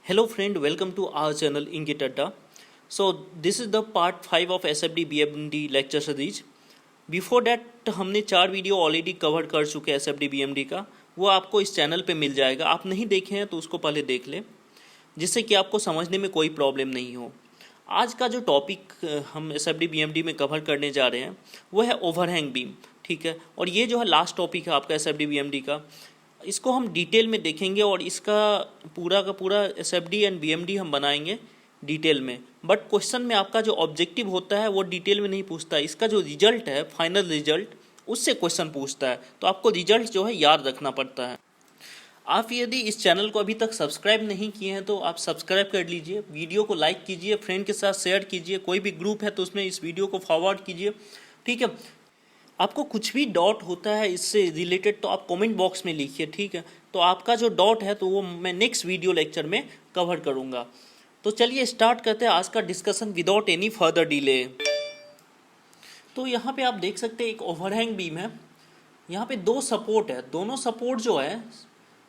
Hello friend, welcome to our channel Ingit Adda. So this is the part 5 of SFD BMD lecture series. Before that हमने 4 video already cover कर चुके हैं SFD BMD का, वो आपको इस channel पे मिल जाएगा। आप नहीं देखे हैं तो उसको पहले देख लें, जिससे कि आपको समझने में कोई प्रॉब्लम नहीं हो। आज का जो टॉपिक हम SFD BMD में कवर करने जा रहे हैं वो है ओवरहैंग बीम, ठीक है। और ये जो है लास्ट टॉपिक है आपका SFD BMD का, इसको हम डिटेल में देखेंगे और इसका पूरा का पूरा SFD एंड BMD हम बनाएंगे डिटेल में। बट क्वेश्चन में आपका जो ऑब्जेक्टिव होता है वो डिटेल में नहीं पूछता है, इसका जो रिजल्ट है फाइनल रिजल्ट उससे क्वेश्चन पूछता है। तो आपको रिजल्ट जो है याद रखना पड़ता है। आप यदि इस चैनल को अभी तक सब्सक्राइब नहीं किए हैं तो आप सब्सक्राइब कर लीजिए, वीडियो को लाइक कीजिए, फ्रेंड के साथ शेयर कीजिए, कोई भी ग्रुप है तो उसमें इस वीडियो को फॉरवर्ड कीजिए, ठीक है। आपको कुछ भी डाउट होता है इससे रिलेटेड तो आप कमेंट बॉक्स में लिखिए, ठीक है। तो आपका जो डाउट है तो वो मैं नेक्स्ट वीडियो लेक्चर में कवर करूँगा। तो चलिए स्टार्ट करते हैं आज का discussion without any further delay. तो यहाँ पे आप देख सकते हैं एक ओवरहैंग बीम है, यहाँ पे दो सपोर्ट है, दोनों सपोर्ट जो है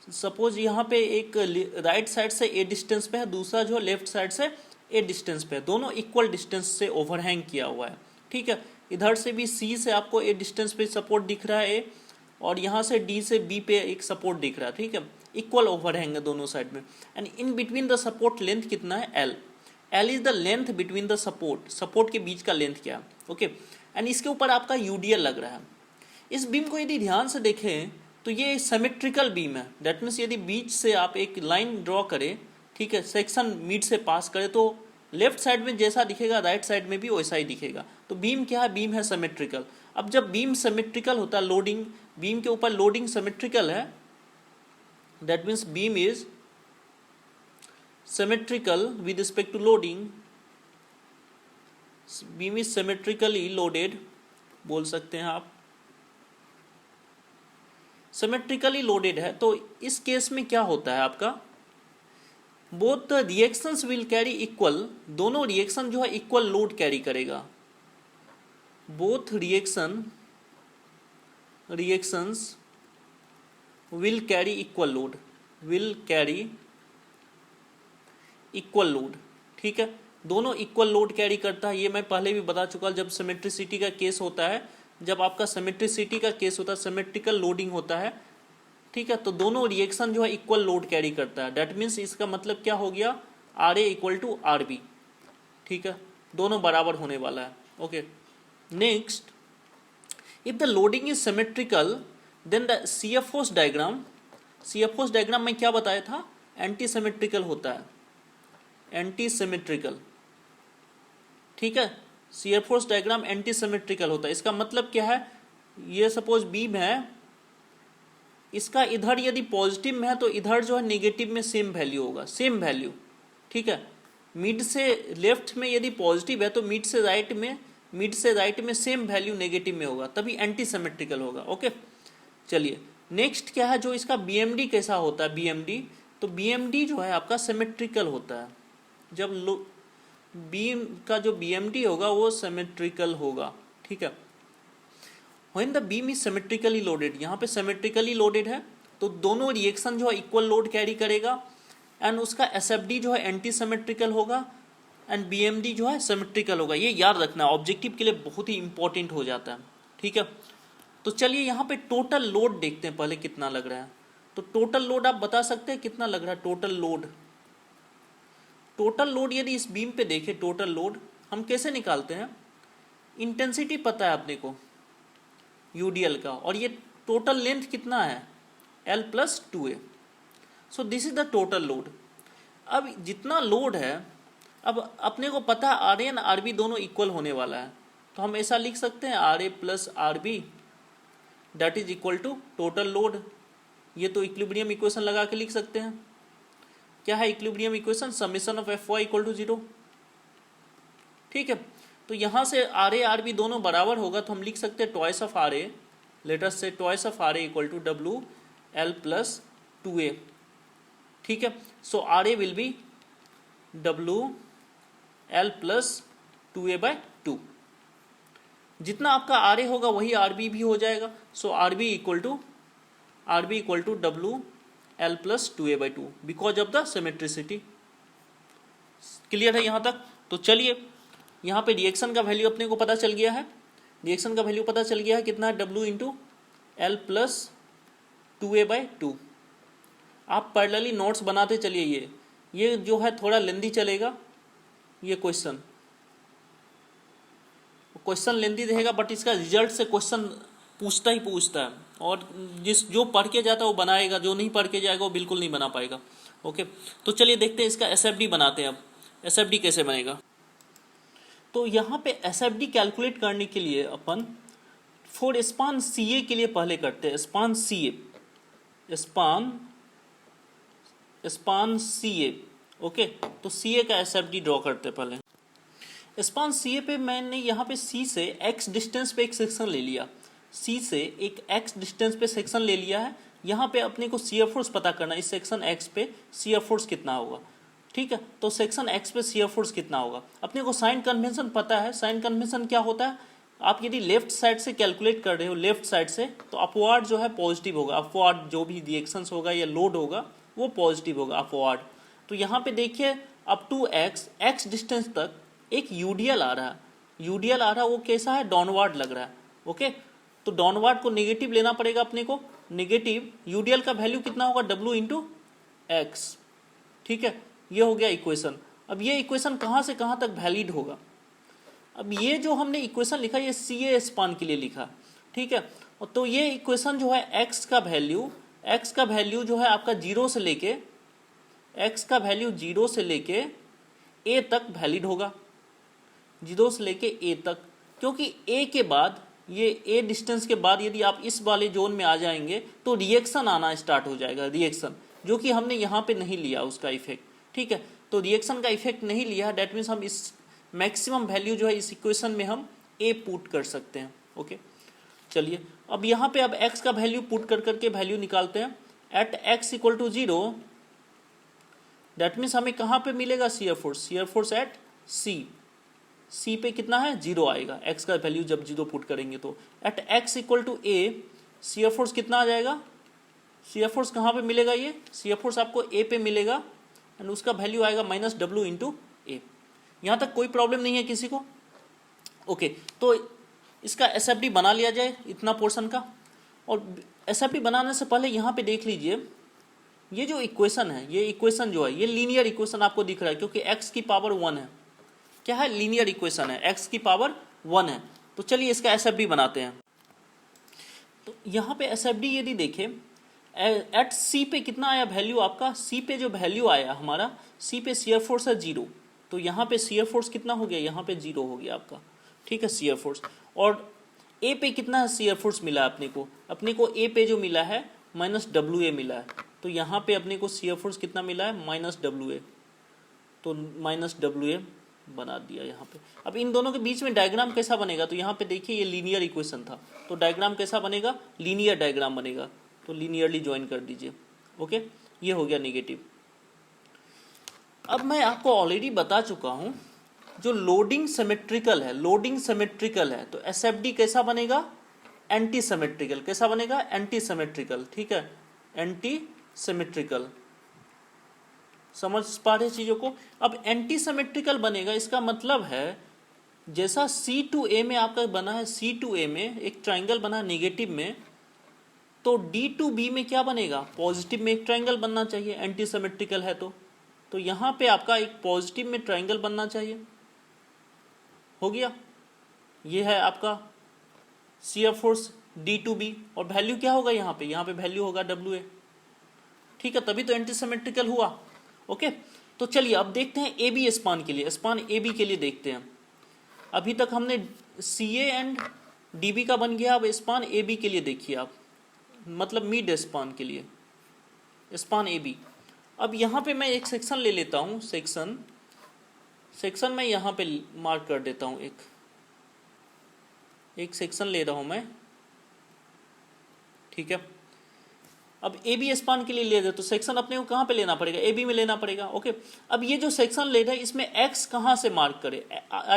सपोज यहाँ पे एक राइट साइड से ए डिस्टेंस पे है, दूसरा जो लेफ्ट साइड से ए डिस्टेंस पे है, दोनों इक्वल डिस्टेंस से ओवरहैंग किया हुआ है, ठीक है। इधर से भी सी से आपको ए डिस्टेंस पे सपोर्ट दिख रहा है और यहाँ से डी से बी पे एक सपोर्ट दिख रहा है, ठीक है। इक्वल ओवरहैंग है दोनों साइड में। And in between the support length कितना है L, L is the length between the support, support के बीच का लेंथ क्या है, ओके। एंड इसके ऊपर आपका यूडीएल लग रहा है। इस बीम को यदि ध्यान से देखें तो ये सिमेट्रिकल बीम है, दैट मीन्स यदि बीच से आप एक लाइन ड्रॉ करें, ठीक है, सेक्शन मिड से पास करें तो लेफ्ट साइड में जैसा दिखेगा राइट साइड में भी वैसा ही दिखेगा। तो बीम क्या है, बीम है सिमेट्रिकल। अब जब बीम सिमेट्रिकल होता है, लोडिंग बीम के ऊपर लोडिंग सिमेट्रिकल है, that means beam is symmetrical with respect to loading, beam is symmetrically loaded बोल सकते हैं आप, सिमेट्रिकली लोडेड है। तो इस केस में क्या होता है आपका, both the reactions will carry equal, दोनों रिएक्शन जो है इक्वल लोड कैरी करेगा। Both reactions will carry equal load, will carry equal load, ठीक है। दोनों इक्वल लोड कैरी करता है, ये मैं पहले भी बता चुका। जब सिमेट्रिसिटी का केस होता है, जब आपका सिमेट्रिसिटी का केस होता है, सिमेट्रिकल लोडिंग होता है, ठीक है, तो दोनों रिएक्शन जो है इक्वल लोड कैरी करता है। दैट मीन्स इसका मतलब क्या हो गया, R A equal to R B, ठीक है, दोनों बराबर होने वाला है, okay. Next, if the loading is symmetrical then the SFDs diagram, SFDs diagram में क्या बताया था, एंटी सिमेट्रिकल होता है, एंटी सिमेट्रिकल, ठीक है। सीएफओस डायग्राम एंटी सिमेट्रिकल होता है। इसका मतलब क्या है, ये सपोज बीम है, इसका इधर यदि पॉजिटिव में है तो इधर जो है नेगेटिव में सेम वैल्यू होगा, सेम वैल्यू, ठीक है। मिड से लेफ्ट में यदि पॉजिटिव है तो मिड से राइट में सेम वैल्यू नेगेटिव में होगा, तभी एंटी सिमेट्रिकल होगा, ओके। चलिए नेक्स्ट क्या है, जो इसका बीएमडी कैसा होता है, बीएमडी, तो बीएमडी जो है आपका सिमेट्रिकल होता है। जब बीम का जो बीएमडी होगा वो सिमेट्रिकल होगा, ठीक है। When the beam is symmetrically loaded, यहाँ पे सिमेट्रिकली लोडेड है तो दोनों रिएक्शन जो है इक्वल लोड कैरी करेगा एंड उसका एसएफडी जो है एंटी सिमेट्रिकल होगा एंड बीएमडी जो है सिमेट्रिकल होगा। ये याद रखना, ऑब्जेक्टिव के लिए बहुत ही इंपॉर्टेंट हो जाता है, ठीक है। तो चलिए यहाँ पे टोटल लोड देखते हैं पहले कितना लग रहा है। तो टोटल लोड आप बता सकते हैं कितना लग रहा है, टोटल लोड। टोटल लोड यदि इस बीम पे देखें, टोटल लोड हम कैसे निकालते हैं, इंटेंसिटी पता है अपने को यूडीएल का, और ये टोटल लेंथ कितना है L plus 2a। So this is the total load. अब जितना लोड है, अब अपने को पता है R A and R B दोनों इक्वल होने वाला है, तो हम ऐसा लिख सकते हैं R A plus R B that is equal to total load. ये तो इक्विलिब्रियम इक्वेशन लगा के लिख सकते हैं। क्या है equilibrium equation, summation of F Y equal to 0, ठीक है। तो यहाँ से आर ए आर बी दोनों बराबर होगा तो हम लिख सकते हैं twice of R A, let us say twice of R A equal to W L plus 2a, ठीक है। So R A will be W L plus 2a by 2। जितना आपका आर ए होगा वही आर बी भी हो जाएगा। So R B equal to W L plus 2a by 2 because of the symmetricity. Clear है यहाँ तक? तो चलिए यहाँ पे रिएक्शन का वैल्यू अपने को पता चल गया है। रिएक्शन का वैल्यू पता चल गया है कितना है, W into L plus 2A/2। आप पैरेलली नोट्स बनाते चलिए। ये जो है थोड़ा लेंदी चलेगा, ये क्वेश्चन लेंदी रहेगा, बट इसका रिजल्ट से क्वेश्चन पूछता ही पूछता है, और जो पढ़ के जाता है वो बनाएगा, जो नहीं पढ़ के जाएगा वो बिल्कुल नहीं बना पाएगा। ओके, तो चलिए देखते हैं इसका SFD बनाते हैं। अब SFD कैसे बनेगा? तो यहाँ पे SFD कैलकुलेट करने के लिए अपन फॉर स्पान CA के लिए पहले करते हैं। Span CA। ओके, तो CA का SFD ड्रॉ करते हैं पहले। स्पान CA पे मैंने यहाँ पे C से x डिस्टेंस पे एक सेक्शन ले लिया, C से एक x डिस्टेंस पे सेक्शन ले लिया है। यहाँ पे अपने को शियर फोर्स पता करना है, इस सेक्शन x पे शियर फोर्स कितना होगा। ठीक है, तो सेक्शन x पे शियर फोर्स कितना होगा, अपने को साइन कन्वेंशन पता है। साइन कन्वेंशन क्या होता है, आप यदि लेफ्ट साइड से कैलकुलेट कर रहे हो, लेफ्ट साइड से, तो अपवार्ड जो है पॉजिटिव होगा। अपवार्ड जो भी रिएक्शंस होगा या लोड होगा वो पॉजिटिव होगा, अपवार्ड। तो यहाँ पे देखिए अप टू x डिस्टेंस तक एक यूडीएल आ रहा है। यूडीएल आ रहा है वो कैसा है, डाउनवर्ड लग रहा है। ओके, तो डाउनवर्ड को नेगेटिव लेना पड़ेगा अपने को। नेगेटिव यूडीएल का वैल्यू कितना होगा, W इंटू एक्स। ठीक है, ये हो गया इक्वेशन। अब ये इक्वेशन कहाँ से कहाँ तक वैलिड होगा? अब ये जो हमने इक्वेशन लिखा ये CA स्पान के लिए लिखा। ठीक है, तो ये इक्वेशन जो है x का वैल्यू जो है आपका 0 से लेके a तक वैलिड होगा, 0 से लेके a तक। क्योंकि a के बाद, ये a डिस्टेंस के बाद यदि आप इस वाले जोन में आ जाएंगे तो रिएक्शन आना स्टार्ट हो जाएगा, रिएक्शन, जो कि हमने यहाँ पे नहीं लिया उसका इफेक्ट। ठीक है, तो रिएक्शन का इफेक्ट नहीं लिया, डेट मीन्स हम इस मैक्सिमम वैल्यू जो है इस इक्वेशन में हम a पुट कर सकते हैं। ओके, चलिए अब यहाँ पे अब x का वैल्यू पुट कर करके वैल्यू निकालते हैं। At x equal to 0, that means हमें कहाँ पे मिलेगा शियर फोर्स एट C पे कितना है, 0 आएगा। x का वैल्यू जब 0 पुट करेंगे तो at x equal to a shear force कितना आ जाएगा, शियर फोर्स कहाँ पे मिलेगा, ये शियर फोर्स आपको a पे मिलेगा, एंड उसका वैल्यू आएगा -W इंटू ए। यहाँ तक कोई प्रॉब्लम नहीं है किसी को? ओके, तो इसका SFD बना लिया जाए इतना पोर्शन का। और SFD बनाने से पहले यहाँ पे देख लीजिए, ये जो इक्वेशन है, ये इक्वेशन जो है ये लीनियर इक्वेशन आपको दिख रहा है, क्योंकि x की पावर 1 है। क्या है, लीनियर इक्वेशन है, x की पावर 1 है। तो चलिए इसका SFD बनाते हैं। तो यहाँ पे SFD यदि देखें, एट C पे कितना आया वैल्यू आपका, C पे जो वैल्यू आया हमारा, C पे शियर फोर्स है 0, तो यहाँ पे शियर फोर्स कितना हो गया, यहाँ पे 0 हो गया आपका। ठीक है, शियर फोर्स। और A पे कितना है शियर फोर्स मिला अपने को A पे जो मिला है -WA मिला है, तो यहाँ पे अपने को शियर फोर्स कितना मिला है, -WA, तो -WA बना दिया यहाँ पे। अब इन दोनों के बीच में डायग्राम कैसा बनेगा, तो यहाँ पे देखिए ये लीनियर इक्वेशन था, तो डायग्राम कैसा बनेगा, लीनियर डायग्राम बनेगा, तो लीनियरली ज्वाइन कर दीजिए। ओके, ये हो गया नेगेटिव। अब मैं आपको ऑलरेडी बता चुका हूँ, जो लोडिंग सिमेट्रिकल है, तो SFD कैसा बनेगा, एंटी सिमेट्रिकल। कैसा बनेगा, एंटी सिमेट्रिकल। ठीक है, एंटी सिमेट्रिकल। समझ पा रहे चीजों को? अब एंटी सिमेट्रिकल बनेगा, इसका मतलब है जैसा C टू A में आपका बना है, C टू A में एक ट्राइंगल बना है नेगेटिव में, तो D टू B में क्या बनेगा, पॉजिटिव में एक ट्राइंगल बनना चाहिए, एंटी सिमेट्रिकल है तो यहाँ पे आपका एक पॉजिटिव में ट्राइंगल बनना चाहिए। हो गया, ये है आपका shear force D to B, और वैल्यू क्या होगा यहाँ पे वैल्यू होगा WA। ठीक है, तभी तो एंटी सिमेट्रिकल हुआ। ओके, तो चलिए अब देखते हैं AB स्पान के लिए, स्पान AB के लिए देखते हैं। अभी तक हमने CA एंड DB का बन गया, अब स्पान AB के लिए देखिए आप, मतलब मिड स्पान के लिए, स्पान AB। अब यहाँ पे मैं एक सेक्शन ले लेता हूँ, सेक्शन मैं यहाँ पे मार्क कर देता हूँ, एक सेक्शन ले रहा हूँ मैं। ठीक है, अब AB स्पान के लिए ले रहे तो सेक्शन अपने को कहाँ पे लेना पड़ेगा, AB में लेना पड़ेगा। ओके, अब ये जो सेक्शन ले रहे हैं इसमें x कहाँ से मार्क करें,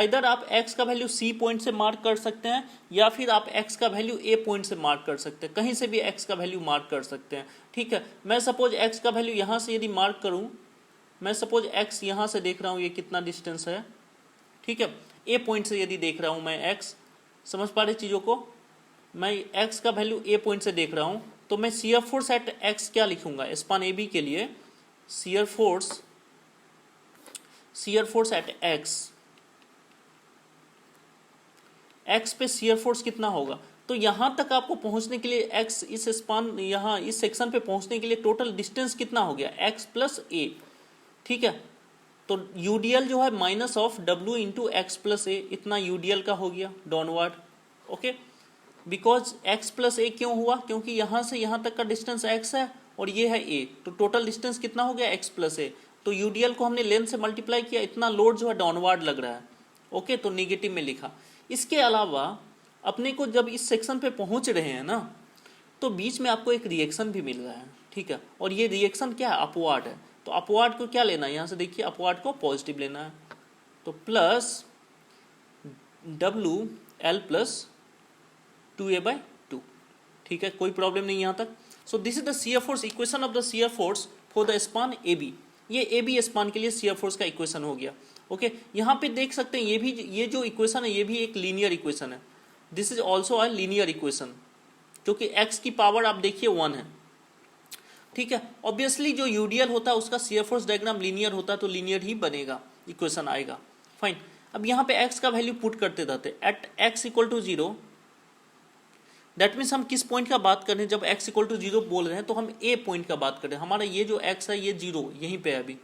इधर आप x का वैल्यू C पॉइंट से मार्क कर सकते हैं, या फिर आप x का वैल्यू A पॉइंट से मार्क कर सकते हैं, कहीं से भी x का वैल्यू मार्क कर सकते हैं। ठीक है, मैं सपोज x का वैल्यू यहाँ से यदि मार्क करूँ मैं सपोज x यहाँ से देख रहा हूँ, ये कितना डिस्टेंस है, ठीक है, ए पॉइंट से यदि देख रहा हूँ मैं x, समझ पा रहे चीज़ों को, मैं x का वैल्यू ए पॉइंट से देख रहा हूँ, तो मैं शियर फोर्स एट x क्या लिखूंगा स्पान ए बी के लिए, शियर फोर्स एट x पे शियर फोर्स कितना होगा। तो यहां तक आपको पहुंचने के लिए x इस स्पान यहाँ इस सेक्शन पे पहुंचने के लिए टोटल डिस्टेंस कितना हो गया, x प्लस ए, ठीक है। तो यूडीएल जो है minus of w into x plus a, इतना यूडीएल का हो गया downward, okay. Because x plus a क्यों हुआ, क्योंकि यहां से यहां तक का डिस्टेंस x है और ये है a, तो टोटल डिस्टेंस कितना हो गया x प्लस ए। तो यूडीएल को हमने लेंथ से मल्टीप्लाई किया, इतना लोड जो है डाउनवर्ड लग रहा है, ओके, तो निगेटिव में लिखा। इसके अलावा अपने को जब इस सेक्शन पे पहुंच रहे हैं ना, तो बीच में आपको एक रिएक्शन भी मिल रहा है, ठीक है, और ये रिएक्शन क्या है, अपवार्ड है। तो अपवार्ड को क्या लेना है, यहाँ से देखिए अपवार्ड को पॉजिटिव लेना है, तो plus W L plus 2a/2, ठीक है, कोई प्रॉब्लम नहीं यहाँ तक। So this is the shear force equation of the shear force for the span A B. ये ए बी स्पान के लिए शियर फोर्स का इक्वेशन हो गया, ओके। यहाँ पे देख सकते हैं ये जो इक्वेशन है ये भी एक लीनियर इक्वेशन है, this is also a linear equation, क्योंकि x की पावर आप देखिए 1 है, ठीक है। ऑब्वियसली जो यूडीएल होता है उसका शियर फोर्स डायग्राम लीनियर होता है, तो लीनियर ही बनेगा, इक्वेशन आएगा, फाइन। अब यहाँ पे x का वैल्यू पुट करते रहते, at x equal to 0, that means हम किस पॉइंट का बात कर रहे हैं, जब x इक्वल टू 0 बोल रहे हैं तो हम a पॉइंट का बात कर रहे हैं, हमारा ये जो x है ये 0 यहीं पे है अभी,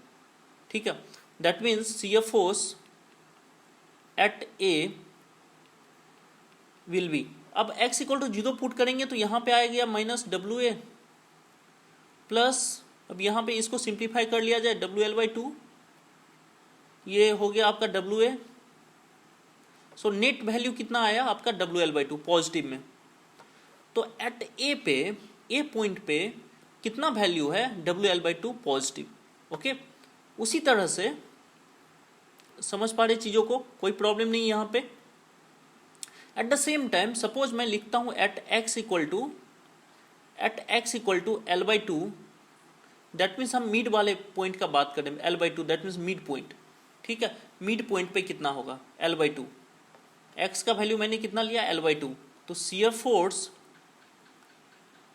ठीक है। That means shear force at a will be, अब x इक्वल टू 0 पुट करेंगे तो यहाँ पे आ गया माइनस WA प्लस, अब यहाँ पे इसको सिंप्लीफाई कर लिया जाए WL/2, ये हो गया आपका WA। सो नेट वैल्यू कितना आया आपका WL/2 पॉजिटिव में। तो एट ए पे, ए पॉइंट पे कितना वैल्यू है WL/2 पॉजिटिव, ओके। उसी तरह से समझ पा रहे चीजों को, कोई प्रॉब्लम नहीं यहाँ पे। At the same time suppose मैं लिखता हूं at x equal to L/2, that means हम मिड वाले पॉइंट का बात करें, L/2 that means mid point, ठीक है। मिड पॉइंट पे कितना होगा L/2, x का वैल्यू मैंने कितना लिया L/2, तो शियर फोर्स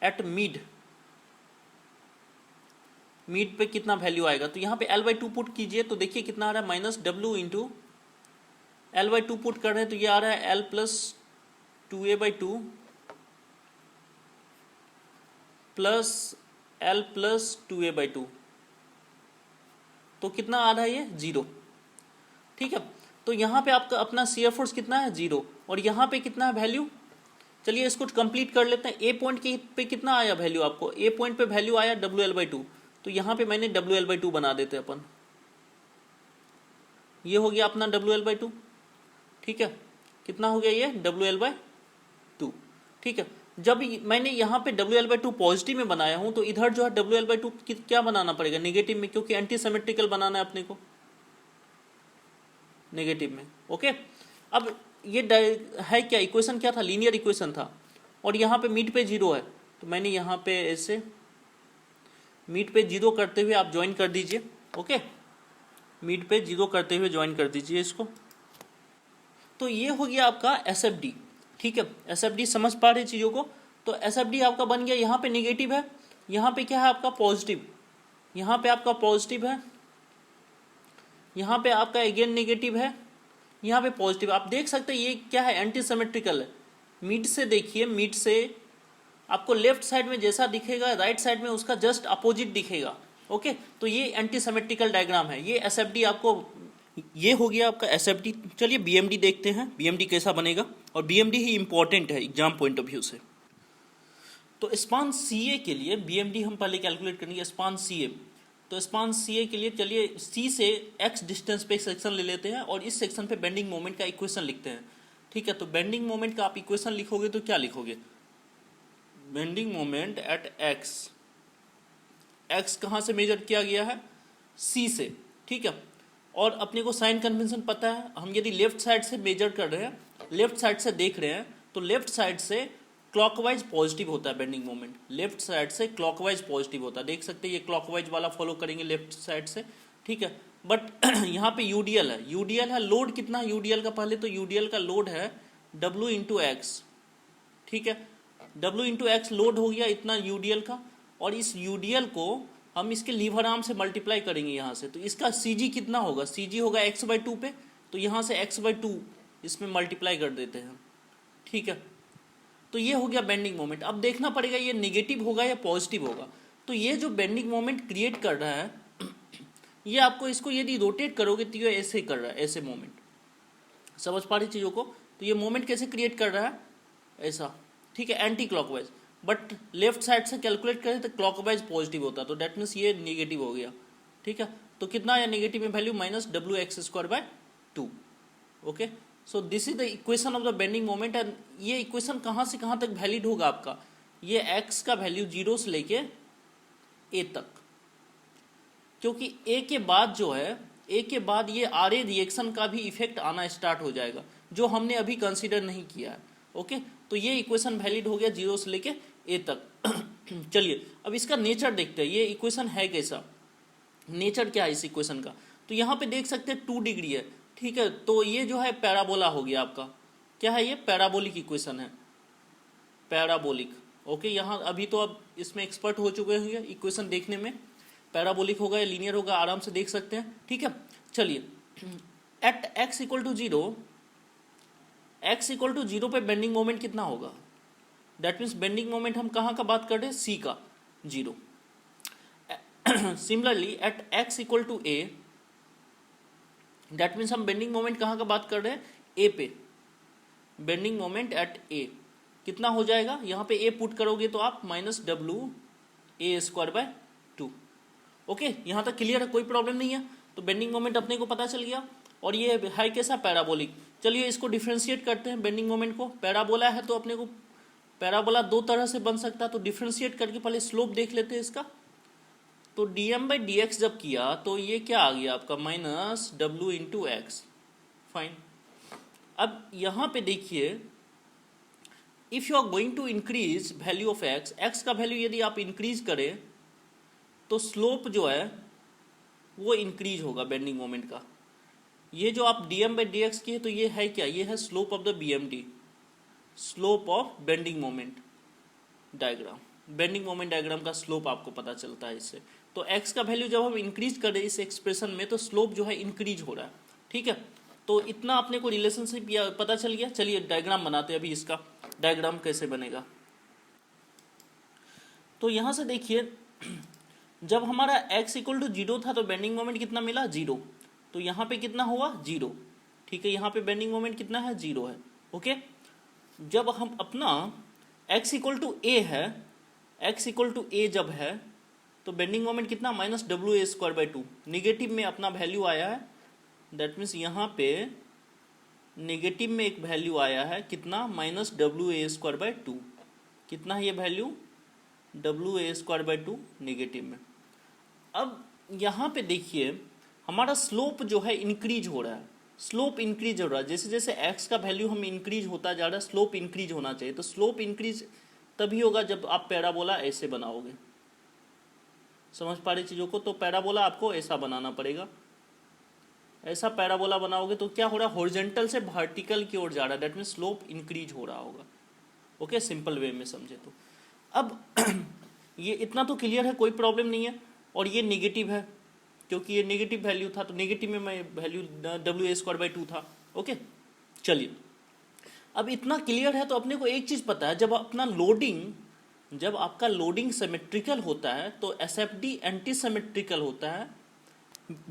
एट मिड पे कितना वैल्यू आएगा, तो यहाँ पे L/2 पुट कीजिए तो देखिए कितना आ रहा है, minus W into L/2 put कर रहे हैं तो ये आ रहा है L plus 2a/2 plus L plus 2a/2, तो कितना आ रहा है ये 0, ठीक है। तो यहाँ पे आपका अपना शियर फोर्स कितना है 0, और यहाँ पे कितना है वैल्यू, चलिए इसको कंप्लीट कर लेते हैं। ए पॉइंट पे कितना आया वैल्यू, आपको ए पॉइंट पे वैल्यू आया WL/2, तो यहाँ पे मैंने WL/2 बना देते अपन, ये हो गया अपना WL/2, ठीक है, कितना हो गया ये WL/2, ठीक है। जब मैंने यहाँ पे WL/2 पॉजिटिव में बनाया हूं तो इधर जो है WL/2 क्या बनाना पड़ेगा, नेगेटिव में, क्योंकि एंटी सिमेट्रिकल बनाना है अपने को, नेगेटिव में, ओके। अब ये है क्या, इक्वेशन क्या था, लीनियर इक्वेशन था, और यहाँ पे मिड पे 0 है, तो मैंने यहाँ पे ऐसे मिड पे 0 करते हुए आप ज्वाइन कर दीजिए, ओके, मिड पे 0 करते हुए ज्वाइन कर दीजिए इसको। तो ये हो गया आपका SFD, ठीक है, SFD समझ पा रहे चीज़ों को। तो SFD आपका बन गया, यहाँ पे नेगेटिव है, यहाँ पे क्या है आपका पॉजिटिव, यहाँ पे आपका पॉजिटिव है, यहाँ पे आपका अगेन नेगेटिव है, यहाँ पे पॉजिटिव। आप देख सकते हैं ये क्या है, एंटी सिमेट्रिकल है। मिड से देखिए, मिड से आपको लेफ्ट साइड में जैसा दिखेगा राइट साइड में उसका जस्ट अपोजिट दिखेगा, ओके। तो ये एंटी सिमेट्रिकल डायग्राम है, ये SFD आपको, ये हो गया आपका SFD। चलिए BMD देखते हैं, BMD कैसा बनेगा, और BMD ही इंपॉर्टेंट है एग्जाम पॉइंट ऑफ व्यू से। तो स्पान CA के लिए BMD हम पहले कैलकुलेट करेंगे, स्पान CA। तो स्पान CA के लिए चलिए C से x डिस्टेंस पे एक सेक्शन ले लेते हैं और इस सेक्शन पे बेंडिंग मोमेंट का इक्वेशन लिखते हैं, ठीक है। तो बेंडिंग मोमेंट का आप इक्वेशन लिखोगे तो क्या लिखोगे, बेंडिंग मोमेंट एट x कहाँ से मेजर किया गया है, C से, ठीक है। और अपने को साइन कन्वेंशन पता है, हम यदि लेफ्ट साइड से मेजर कर रहे हैं, लेफ्ट साइड से देख रहे हैं, तो लेफ्ट साइड से क्लॉकवाइज पॉजिटिव होता है बेंडिंग मोमेंट, लेफ्ट साइड से क्लॉकवाइज पॉजिटिव होता है, देख सकते हैं ये क्लॉकवाइज वाला फॉलो करेंगे लेफ्ट साइड से, ठीक है। बट यहाँ पे यूडीएल है, यूडीएल है, लोड कितना है यूडीएल का, पहले तो यूडीएल का लोड है W इंटू एक्स, ठीक है, W इंटू एक्स लोड हो गया इतना यूडीएल का, और इस यूडीएल को हम इसके लीवर आर्म से मल्टीप्लाई करेंगे यहाँ से, तो इसका CG कितना होगा, CG होगा x/2 पे, तो यहाँ से x/2 इसमें मल्टीप्लाई कर देते हैं, ठीक है। तो ये हो गया बेंडिंग मोमेंट। अब देखना पड़ेगा ये नेगेटिव होगा या पॉजिटिव होगा। तो ये जो बेंडिंग मोमेंट क्रिएट कर रहा है ये आपको, इसको यदि रोटेट करोगे तो ये ऐसे कर रहा है, ऐसे मोमेंट, समझ पा रही चीज़ों को। तो ये मोमेंट कैसे क्रिएट कर रहा है, ऐसा, ठीक है, anti clockwise. But left side से कैलकुलेट करें तो क्लॉकवाइज पॉजिटिव होता, तो डेट मीन्स ये नेगेटिव हो गया, ठीक है। तो कितना आया नेगेटिव में value, -WX²/2। Okay, so this is the equation of the bending moment. And ये इक्वेशन कहाँ से कहाँ तक वैलिड होगा आपका, ये x का वैल्यू 0 से लेके a तक, क्योंकि a के बाद जो है, a के बाद ये RA रिएक्शन का भी इफेक्ट आना स्टार्ट हो जाएगा, जो हमने अभी कंसीडर नहीं किया है। ओके, तो ये इक्वेशन वैलिड हो गया 0 से लेके a तक। चलिए अब इसका नेचर देखते हैं, ये इक्वेशन है कैसा, नेचर क्या है इस इक्वेशन का। तो यहाँ पे देख सकते हैं 2 डिग्री है, ठीक है। तो ये जो है पैराबोला हो गया आपका, क्या है ये, पैराबोलिक इक्वेशन है, पैराबोलिक। ओके, यहाँ अभी तो अब इसमें एक्सपर्ट हो चुके होंगे इक्वेशन देखने में, पैराबोलिक होगा या लीनियर होगा आराम से देख सकते हैं, ठीक है। चलिए, एट x=0, x=0 पे बेंडिंग मोमेंट कितना होगा, दैट मीन्स बेंडिंग मोमेंट हम कहाँ का बात कर रहे हैं, C का, 0। Similarly at x=a, that means हम बेंडिंग मोमेंट कहाँ का बात कर रहे हैं, A पे, बेंडिंग मोमेंट एट A कितना हो जाएगा, यहाँ पे A पुट करोगे तो आप -WA²/2। ओके, यहाँ तक क्लियर है, कोई प्रॉब्लम नहीं है। तो बेंडिंग मोमेंट अपने को पता चल गया, और ये है कैसा, पैराबोलिक। चलिए इसको डिफ्रेंशिएट करते हैं बेंडिंग मोमेंट को। पैराबोला है तो अपने को पैराबोला 2 तरह से बन सकता है, तो डिफ्रेंशिएट करके पहले स्लोप देख लेते हैं इसका। तो dm/dx जब किया तो ये क्या आ गया आपका, -W इंटू एक्स, फाइन। अब यहाँ पे देखिए, if you are going to increase value of X, X का वैल्यू यदि आप इंक्रीज करें तो स्लोप जो है वो इंक्रीज होगा बेंडिंग मोमेंट का। ये जो आप dm/dx किए तो ये है क्या, ये है slope of the BMD, slope of bending moment diagram. Bending moment diagram का स्लोप आपको पता चलता है इससे। तो x का वैल्यू जब हम इंक्रीज करें इस एक्सप्रेशन में तो स्लोप जो है इंक्रीज हो रहा है, ठीक है। तो इतना अपने को रिलेशनशिप पता चल गया। चलिए डायग्राम बनाते हैं अभी, इसका डायग्राम कैसे बनेगा। तो यहां से देखिए, जब हमारा x=0 था तो बेंडिंग मोमेंट कितना मिला, 0। तो यहाँ पे कितना हुआ, 0, ठीक है। यहाँ पे बेंडिंग मोमेंट कितना है, 0 है। ओके, जब हम अपना x=a है, x=a जब है तो बेंडिंग मोमेंट कितना, -WA²/2, निगेटिव में अपना वैल्यू आया है, दैट मीन्स यहाँ पे नेगेटिव में एक वैल्यू आया है कितना, -WA²/2। कितना है ये वैल्यू, WA²/2 नेगेटिव में। अब यहाँ पे देखिए हमारा स्लोप जो है इंक्रीज हो रहा है, स्लोप इंक्रीज हो रहा है, जैसे जैसे x का वैल्यू हम इंक्रीज होता जा रहा है, स्लोप इंक्रीज होना चाहिए। तो स्लोप इंक्रीज तभी होगा जब आप पैराबोला ऐसे बनाओगे, समझ पा रही चीज़ों को। तो पैराबोला आपको ऐसा बनाना पड़ेगा, ऐसा पैराबोला बनाओगे तो क्या हो रहा है, हॉरिजॉन्टल से वर्टिकल की ओर जा रहा है, दैट मीन्स स्लोप इंक्रीज हो रहा होगा। ओके, सिंपल वे में समझे तो। अब ये इतना तो क्लियर है, कोई प्रॉब्लम नहीं है। और ये नेगेटिव है क्योंकि ये नेगेटिव वैल्यू था, तो नेगेटिव में मैं वैल्यू WA²/2 था। ओके, चलिए अब इतना क्लियर है तो अपने को एक चीज़ पता है, जब अपना लोडिंग, जब आपका लोडिंग सिमेट्रिकल होता है तो SFD एंटी सिमेट्रिकल होता है,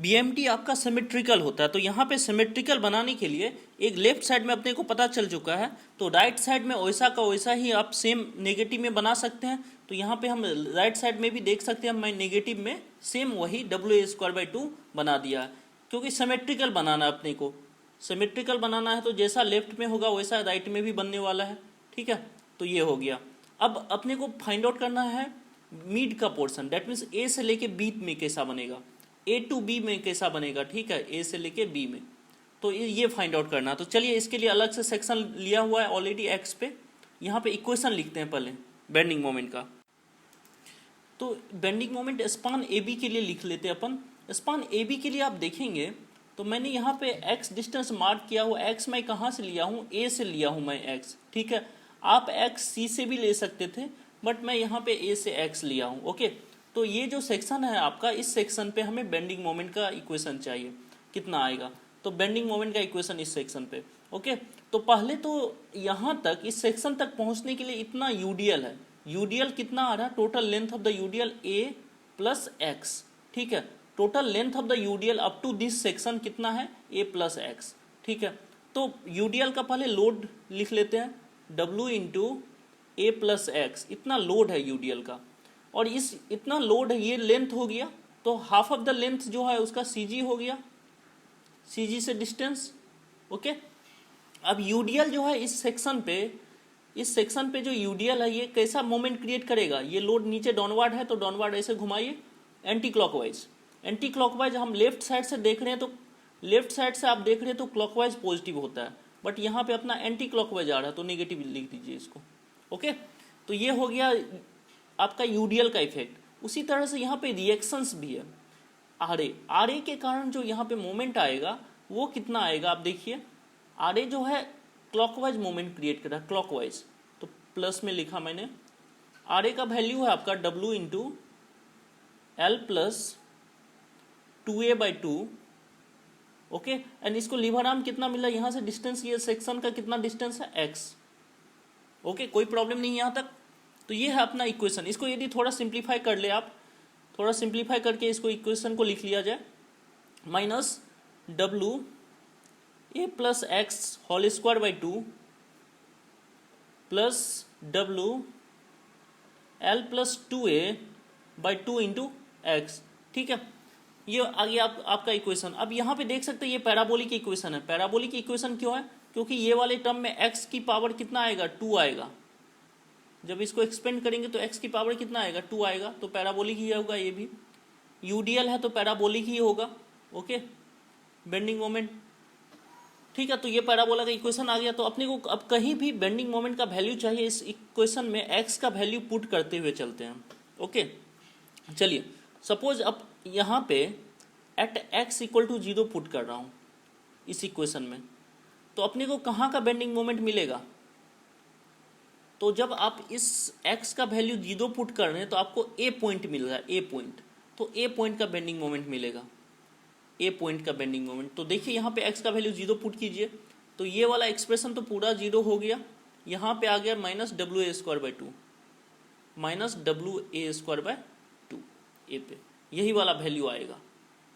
BMD आपका सिमेट्रिकल होता है। तो यहाँ पे सिमेट्रिकल बनाने के लिए एक लेफ्ट साइड में अपने को पता चल चुका है, तो राइट साइड में वैसा का वैसा ही आप सेम नेगेटिव में बना सकते हैं। तो यहाँ पे हम राइट साइड में भी देख सकते हैं, मैं नेगेटिव में सेम वही WA²/2 बना दिया है, क्योंकि सिमेट्रिकल बनाना है अपने को। सिमेट्रिकल बनाना है तो जैसा लेफ्ट में होगा वैसा राइट में भी बनने वाला है, ठीक है। तो ये हो गया। अब अपने को फाइंड आउट करना है मिड का पोर्शन, दैट मीन्स A से लेके B में कैसा बनेगा, A to B में कैसा बनेगा, ठीक है, A से लेके B में। तो ये फाइंड आउट करना। तो चलिए इसके लिए अलग से सेक्शन लिया हुआ है ऑलरेडी x पे। यहाँ पे इक्वेशन लिखते हैं पहले बेंडिंग मोमेंट का। तो बेंडिंग मोमेंट स्पान AB के लिए लिख लेते हैं अपन, स्पान ए बी के लिए आप देखेंगे तो मैंने यहाँ पे x डिस्टेंस मार्क किया हुआ, x मैं कहाँ से लिया हूँ, a से लिया हूँ मैं x, ठीक है। आप x c से भी ले सकते थे, बट मैं यहाँ पे a से x लिया हूँ, ओके। तो ये जो सेक्शन है आपका, इस सेक्शन पे हमें बेंडिंग मोमेंट का इक्वेशन चाहिए, कितना आएगा, तो बेंडिंग मोमेंट का इक्वेशन इस सेक्शन पे, ओके। तो पहले तो यहाँ तक, इस सेक्शन तक पहुँचने के लिए इतना यूडीएल है, यूडीएल कितना आ रहा है, total length of the UDL a plus X, ठीक है। Total length of the UDL up to this section कितना है, a प्लस एक्स, ठीक है। तो यूडीएल का पहले लोड लिख लेते हैं, w इंटू ए प्लस एक्स, इतना लोड है यूडीएल का, और इस इतना लोड है, ये लेंथ हो गया, तो हाफ ऑफ द लेंथ जो है उसका cg हो गया, cg से डिस्टेंस, ओके। अब यूडीएल जो है इस सेक्शन पे जो यूडीएल है, ये कैसा मोमेंट क्रिएट करेगा, ये लोड नीचे डाउनवर्ड है तो डाउनवर्ड ऐसे घुमाइए एंटी क्लॉकवाइज, एंटी क्लॉकवाइज हम लेफ्ट साइड से देख रहे हैं, तो लेफ्ट साइड से आप देख रहे हैं तो क्लॉकवाइज पॉजिटिव होता है, बट यहाँ पे अपना एंटी क्लॉकवाइज आ रहा है तो नेगेटिव लिख दीजिए इसको, ओके। तो ये हो गया आपका यूडीएल का इफेक्ट। उसी तरह से यहाँ पे रिएक्शंस भी है, आर ए के कारण जो यहाँ पे मोमेंट आएगा वो कितना आएगा, आप देखिए आर ए जो है क्लॉकवाइज मोमेंट क्रिएट कर रहा है, क्लॉकवाइज, तो प्लस में लिखा मैंने, आर ए का वैल्यू है आपका W into L plus 2a/2, okay. And इसको लीवर आर्म कितना मिला, यहाँ से डिस्टेंस, ये सेक्शन का कितना डिस्टेंस है, x, ओके। कोई प्रॉब्लम नहीं यहाँ तक। तो ये है अपना इक्वेशन। इसको यदि थोड़ा सिंप्लीफाई कर ले आप, थोड़ा सिंप्लीफाई करके इसको इक्वेशन को लिख लिया जाए, minus W a plus X whole square by 2 plus W L plus 2a/2 into X, ठीक है। ये आ गया आपका इक्वेशन। अब यहाँ पे देख सकते हैं ये पैराबोलिक इक्वेशन है। पैराबोलिक इक्वेशन क्यों है, क्योंकि ये वाले टर्म में x की पावर कितना आएगा, 2 आएगा। जब इसको एक्सपेंड करेंगे तो x की पावर कितना आएगा, 2 आएगा, तो पैराबोलिक ही होगा। ये भी यूडीएल है तो पैराबोलिक ही होगा, ओके, बेंडिंग मोमेंट, ठीक है। तो ये पैराबोला का इक्वेशन आ गया। तो अपने को अब कहीं भी बेंडिंग मोमेंट का वैल्यू चाहिए, इस इक्वेशन में x का वैल्यू पुट करते हुए चलते हैं, ओके। चलिए सपोज अब यहाँ पे at x equal to 0 put कर रहा हूँ इस इक्वेशन में, तो अपने को कहाँ का बेंडिंग मोमेंट मिलेगा, तो जब आप इस x का वैल्यू 0 पुट कर रहे हैं तो आपको a पॉइंट मिल रहा है, a पॉइंट, तो a पॉइंट का बेंडिंग मोमेंट मिलेगा, a पॉइंट का बेंडिंग मोमेंट। तो देखिए यहाँ पे x का वैल्यू 0 पुट कीजिए, तो ये वाला एक्सप्रेशन तो पूरा 0 हो गया, यहाँ पे आ गया माइनस WA²/2, माइनस WA²/2 ए पे, यही वाला वैल्यू आएगा,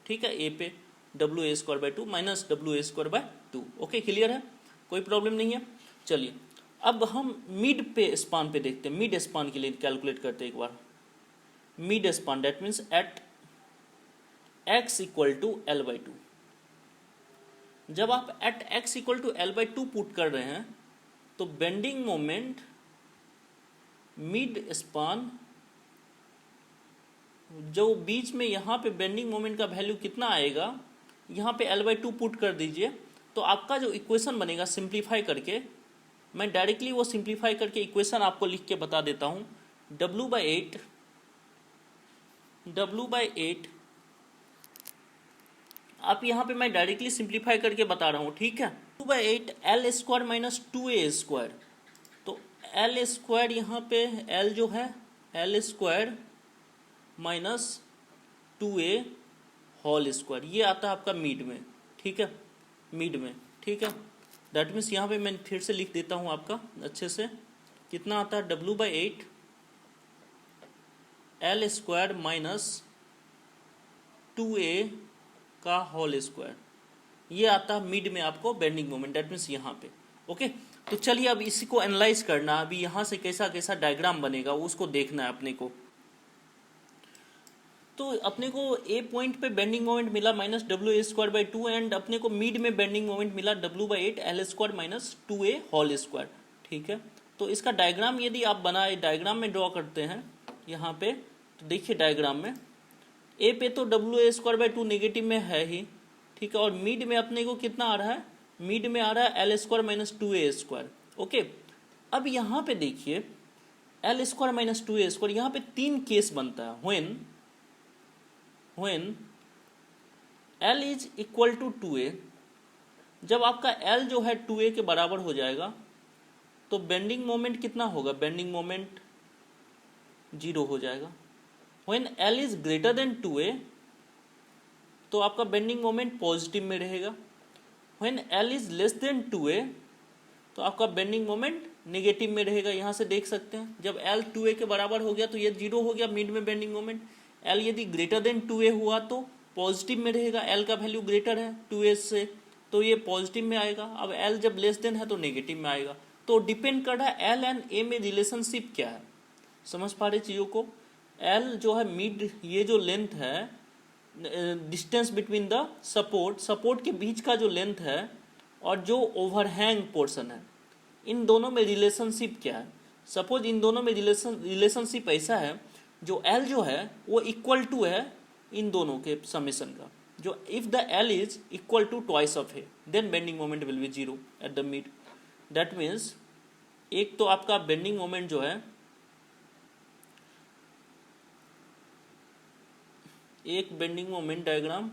ठीक है। ए पे WA²/2 minus WA²/2, okay, clear है, कोई प्रॉब्लम नहीं है। चलिए अब हम मिड पे स्पान पे देखते हैं। मिड स्पान के लिए कैलकुलेट करते हैं एक बार। Mid span that means at x equal to L/2। जब आप at x equal to L/2 put कर रहे हैं तो बेंडिंग मोमेंट मिड स्पान, जो बीच में यहाँ पे बेंडिंग मोमेंट का वैल्यू कितना आएगा, यहाँ पे L/2 पुट कर दीजिए, तो आपका जो इक्वेशन बनेगा सिंप्लीफाई करके, मैं डायरेक्टली वो सिंप्लीफाई करके इक्वेशन आपको लिख के बता देता हूँ। W/8 आप यहाँ पे मैं डायरेक्टली सिंप्लीफाई करके बता रहा हूँ, ठीक है। 2/8 L² माइनस 2a², तो L² यहाँ पे L जो है L² minus 2a whole square, ये आता है आपका मिड में, ठीक है, मिड में, ठीक है। दैट मीन्स यहाँ पे मैं फिर से लिख देता हूँ आपका अच्छे से, कितना आता है W/8 L² माइनस 2a का होल स्क्वायर, ये आता है मिड में आपको बेंडिंग मोमेंट, दैट मीन्स यहाँ पे, ओके। तो चलिए अब इसी को एनालाइज करना, अभी यहाँ से कैसा कैसा डायग्राम बनेगा उसको देखना है अपने को। तो अपने को ए पॉइंट पे बेंडिंग मोमेंट मिला माइनस WA²/2 एंड अपने को मिड में बेंडिंग मोमेंट मिला W/8 L² minus 2a whole square, ठीक है। तो इसका डायग्राम यदि आप बनाए, डायग्राम में ड्रॉ करते हैं यहाँ पे, तो देखिए डायग्राम में ए पे तो WA²/2 नेगेटिव में है ही, ठीक है, और मिड में अपने को कितना आ रहा है, मिड में आ रहा है L² माइनस 2a², ओके। अब यहाँ पे देखिए L² माइनस 2a², यहाँ पे 3 केस बनता है। When L is equal to 2a, जब आपका L जो है 2a के बराबर हो जाएगा तो बेंडिंग मोमेंट कितना होगा, बेंडिंग मोमेंट 0 हो जाएगा। When L is greater than 2a तो आपका बेंडिंग मोमेंट पॉजिटिव में रहेगा। When L is less than 2a तो आपका बेंडिंग मोमेंट नेगेटिव में रहेगा। यहाँ से देख सकते हैं जब L 2a के बराबर हो गया तो ये 0 हो गया मिड में बेंडिंग मोमेंट। L यदि ग्रेटर देन 2a हुआ तो पॉजिटिव में रहेगा, L का वैल्यू ग्रेटर है 2a से तो ये पॉजिटिव में आएगा। अब L जब लेस देन है तो नेगेटिव में आएगा। तो डिपेंड कर रहा है L एंड A में रिलेशनशिप क्या है, समझ पा रहे चीज़ों को। L जो है मिड, ये जो लेंथ है डिस्टेंस बिटवीन द सपोर्ट के बीच का जो लेंथ है और जो ओवरहैंग पोर्शन है, इन दोनों में रिलेशनशिप क्या है। सपोज इन दोनों में रिलेशनशिप ऐसा है जो L जो है वो इक्वल टू है इन दोनों के समेशन का, जो if the L is equal to twice of A then bending moment will be 0 at the mid. That means एक तो आपका बेंडिंग मोमेंट जो है, एक बेंडिंग मोमेंट डायग्राम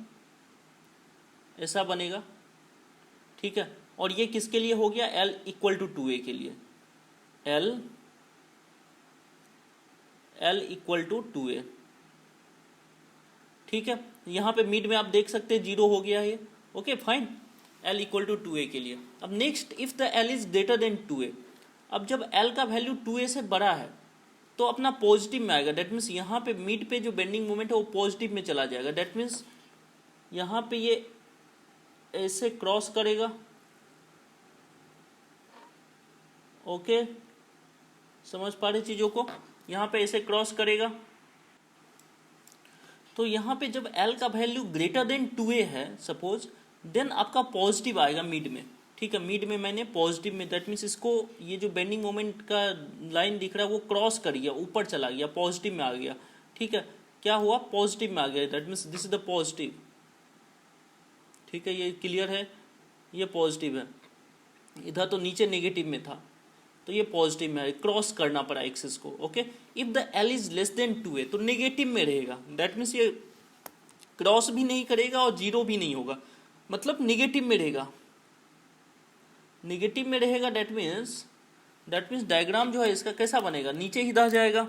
ऐसा बनेगा, ठीक है। और ये किसके लिए हो गया, L इक्वल टू 2a के लिए, L इक्वल टू 2a, ठीक है। यहाँ पे मिड में आप देख सकते हैं 0 हो गया है, okay fine, L equal to 2a के लिए। अब next if the L is greater than 2a, अब जब L का वैल्यू 2a से बड़ा है तो अपना पॉजिटिव में आएगा। दैट मीन्स यहाँ पे मिड पे जो बेंडिंग मोमेंट है वो पॉजिटिव में चला जाएगा। दैट मीन्स यहाँ पे ये ऐसे क्रॉस करेगा, ओके समझ पा रहे चीज़ों को, यहाँ पे ऐसे क्रॉस करेगा। तो यहाँ पे जब L का वैल्यू ग्रेटर देन 2a है सपोज, देन आपका पॉजिटिव आएगा मिड में, ठीक है। मिड में मैंने पॉजिटिव में, दैट मीन्स इसको ये जो बेंडिंग मोमेंट का लाइन दिख रहा है वो क्रॉस कर गया, ऊपर चला गया, पॉजिटिव में आ गया, ठीक है। क्या हुआ, पॉजिटिव में आ गया, that means this is the positive, ठीक है। ये क्लियर है, ये पॉजिटिव है, इधर तो नीचे नेगेटिव में था तो ये पॉजिटिव में है, क्रॉस करना पड़ा एक्सिस को, okay. If the L is less than 2a तो नेगेटिव में रहेगा। दैट मीन्स ये क्रॉस भी नहीं करेगा और 0 भी नहीं होगा, मतलब नेगेटिव में रहेगा, नेगेटिव में रहेगा। दैट मीन्स डायग्राम जो है इसका कैसा बनेगा, नीचे ही रह जाएगा।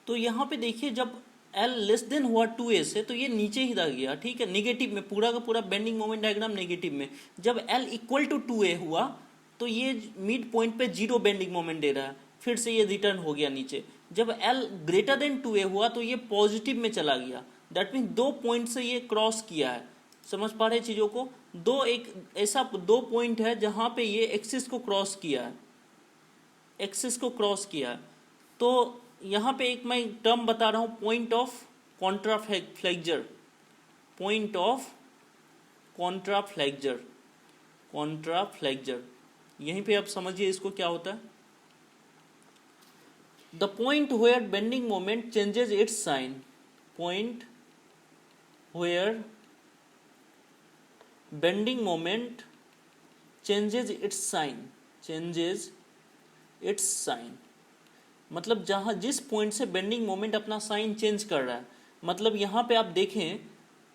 तो यहाँ पे देखिए जब L लेस देन हुआ 2a से तो ये नीचे ही रह गया, ठीक है, नेगेटिव में, पूरा का पूरा बेंडिंग मोमेंट डायग्राम नेगेटिव में। जब L इक्वल टू 2a हुआ तो ये मिड पॉइंट पे 0 बेंडिंग मोमेंट दे रहा है, फिर से ये रिटर्न हो गया नीचे। जब L ग्रेटर देन 2a हुआ तो ये पॉजिटिव में चला गया। दैट मीन्स 2 पॉइंट से ये क्रॉस किया है, समझ पा रहे चीज़ों को। एक ऐसा 2 पॉइंट है जहाँ पे ये एक्सिस को क्रॉस किया है, एक्सिस को क्रॉस किया है। तो यहाँ पे एक मैं टर्म बता रहा हूँ, point of contraflexure, point of contraflexure, contraflexure, यहीं पे आप समझिए इसको क्या होता है। The point where bending moment changes its sign, point where bending moment changes its sign, changes its sign, मतलब जहाँ जिस पॉइंट से बेंडिंग मोमेंट अपना साइन चेंज कर रहा है। मतलब यहाँ पे आप देखें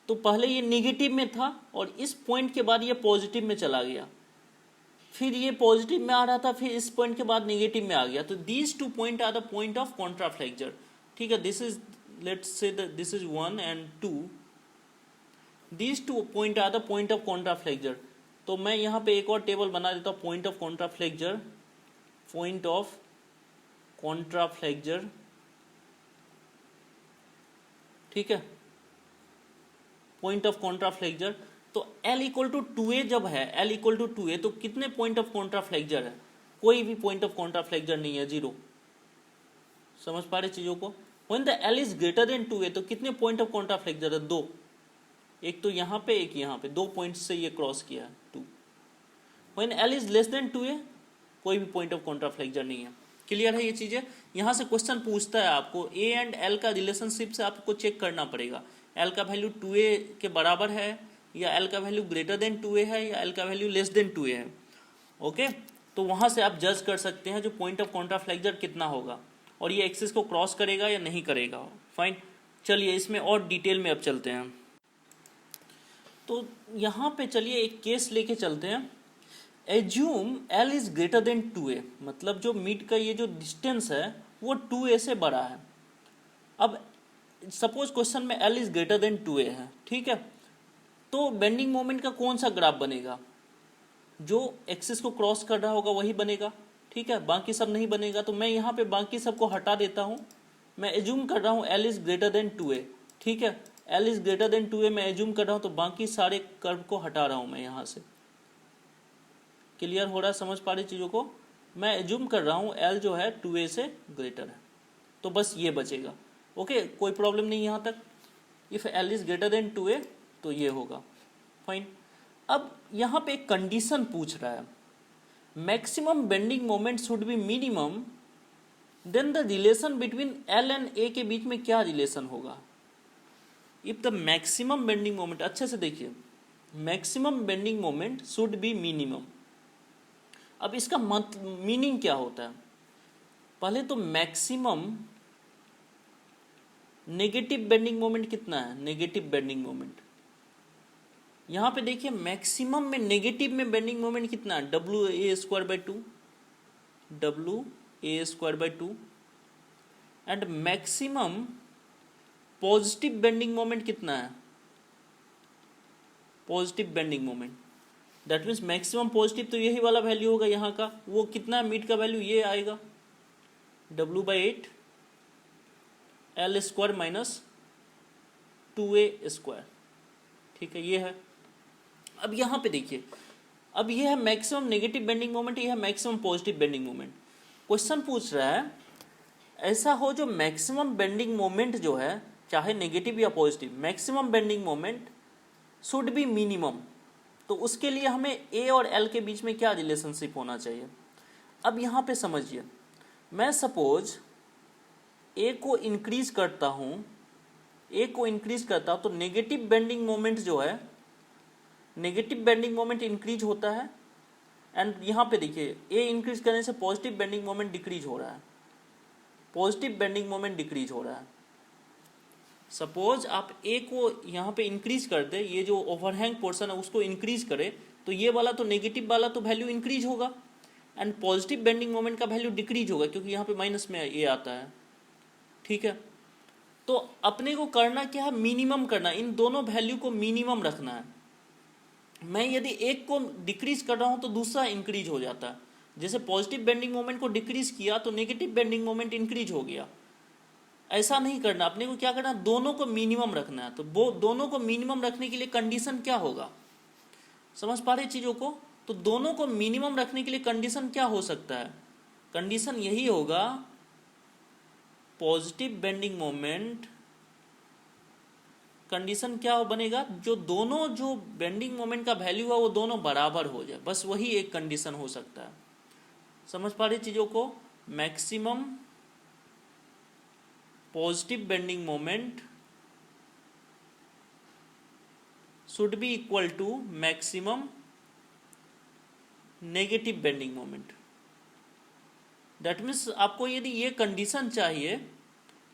तो पहले ये नेगेटिव में था और इस पॉइंट के बाद ये पॉजिटिव में चला गया, फिर ये पॉजिटिव में आ रहा था, फिर इस पॉइंट के बाद नेगेटिव में आ गया। तो these 2 point are the point of contraflexure, ठीक है। This is, let's say this is 1 and 2, these 2 point are the point of contraflexure. तो मैं यहाँ पे एक और टेबल बना देता हूँ, point of contraflexure, point of contraflexure, ठीक है, पॉइंट ऑफ कॉन्ट्राफ्लेक्चर। तो L इक्वल टू 2a जब है, L इक्वल टू 2a तो कितने पॉइंट ऑफ कॉन्ट्राफ्लेक्चर है, कोई भी पॉइंट ऑफ कॉन्ट्राफ्लेक्चर नहीं है, 0, समझ पा रहे चीजों को। When the L is greater than 2a तो कितने पॉइंट ऑफ कॉन्ट्राफ्लेक्चर है, 2, एक तो यहाँ पे एक यहाँ पे, 2 पॉइंट से ये क्रॉस किया है, 2। When L is less than 2a कोई भी पॉइंट ऑफ कॉन्ट्राफ्लेक्चर नहीं है। क्लियर है ये चीजें। यहाँ से क्वेश्चन पूछता है आपको A एंड L का रिलेशनशिप से आपको चेक करना पड़ेगा, L का वैल्यू 2a के बराबर है या L का वैल्यू ग्रेटर देन 2a है या L का वैल्यू लेस देन 2a है, ओके। तो वहाँ से आप जज कर सकते हैं जो पॉइंट ऑफ कॉन्ट्राफ्लेक्चर कितना होगा और ये एक्सिस को क्रॉस करेगा या नहीं करेगा, फाइन। चलिए इसमें और डिटेल में अब चलते हैं। तो यहाँ पे चलिए एक केस लेके चलते हैं। Assume L is greater than 2a, मतलब जो मिड का ये जो डिस्टेंस है वो 2a से बड़ा है। अब सपोज क्वेश्चन में L is greater than 2a है, ठीक है, तो बेंडिंग मोमेंट का कौन सा ग्राफ बनेगा? जो एक्सिस को क्रॉस कर रहा होगा वही बनेगा, ठीक है, बाकी सब नहीं बनेगा। तो मैं यहाँ पे बाकी सबको हटा देता हूँ। मैं एज्यूम कर रहा हूँ L is greater than 2a, ठीक है, L is greater than 2a मैं एज्यूम कर रहा हूँ, तो बाकी सारे कर्व को हटा रहा हूँ मैं यहाँ से। क्लियर हो रहा है, समझ पा रही चीज़ों को? मैं एज्यूम कर रहा हूँ L जो है 2a से ग्रेटर है, तो बस ये बचेगा। ओके, कोई प्रॉब्लम नहीं यहाँ तक। If L is greater than 2a तो ये होगा, फाइन। अब यहाँ पे एक कंडीशन पूछ रहा है, maximum bending moment should be minimum, then the relation between L and A के बीच में क्या रिलेशन होगा? If the maximum bending moment, अच्छे से देखिए, maximum bending moment should be minimum. अब इसका मीनिंग क्या होता है? पहले तो मैक्सिमम नेगेटिव बेंडिंग मोमेंट कितना है? नेगेटिव बेंडिंग मोमेंट यहाँ पे देखिए, मैक्सिमम में नेगेटिव में बेंडिंग मोमेंट कितना है? WA²/2, WA²/2। And maximum positive bending moment कितना है? Positive bending moment, that means maximum positive तो यही वाला वैल्यू होगा यहाँ का। वो कितना है? मिड का वैल्यू ये आएगा, W/8 L² - 2a², ठीक है, ये है। अब यहाँ पे देखिए, अब ये है मैक्सिमम नेगेटिव बेंडिंग मोमेंट, ये है maximum positive bending moment. Question पूछ रहा है ऐसा हो जो मैक्सिमम बेंडिंग मोमेंट जो है, चाहे नेगेटिव या positive, maximum bending moment should be minimum, तो उसके लिए हमें A और L के बीच में क्या रिलेशनशिप होना चाहिए? अब यहाँ पे समझिए, मैं सपोज A को इंक्रीज करता हूँ, तो नेगेटिव बेंडिंग मोमेंट जो है, नेगेटिव बेंडिंग मोमेंट इंक्रीज होता है। एंड यहाँ पे देखिए, A इंक्रीज करने से पॉजिटिव बेंडिंग मोमेंट डिक्रीज हो रहा है, पॉजिटिव बेंडिंग मोमेंट डिक्रीज हो रहा है। सपोज आप A को यहाँ पे इंक्रीज कर दे, ये जो ओवरहैंग पोर्शन है उसको इंक्रीज करे, तो ये वाला तो नेगेटिव वाला तो वैल्यू इंक्रीज होगा एंड पॉजिटिव बेंडिंग मोमेंट का वैल्यू डिक्रीज होगा, क्योंकि यहाँ पे माइनस में A आता है, ठीक है। तो अपने को करना क्या है? मिनिमम करना, इन दोनों वैल्यू को मिनिमम रखना है। मैं यदि एक को डिक्रीज कर रहा हूँ तो दूसरा इंक्रीज हो जाता है। जैसे पॉजिटिव बेंडिंग मोमेंट को डिक्रीज किया तो नेगेटिव बेंडिंग मोमेंट इंक्रीज हो गया। ऐसा नहीं करना, अपने को क्या करना? दोनों को मिनिमम रखना है। तो वो दोनों को मिनिमम रखने के लिए कंडीशन क्या होगा? समझ पा रहे चीजों को? तो दोनों को मिनिमम रखने के लिए कंडीशन क्या हो सकता है? कंडीशन यही होगा, पॉजिटिव बेंडिंग मोमेंट, कंडीशन क्या बनेगा? जो दोनों जो बेंडिंग मोमेंट का वैल्यू है वो दोनों बराबर हो जाए, बस वही एक कंडीशन हो सकता है। समझ पा रही चीजों को? Maximum positive bending moment should be equal to maximum negative bending moment. That means आपको यदि ये कंडीशन चाहिए,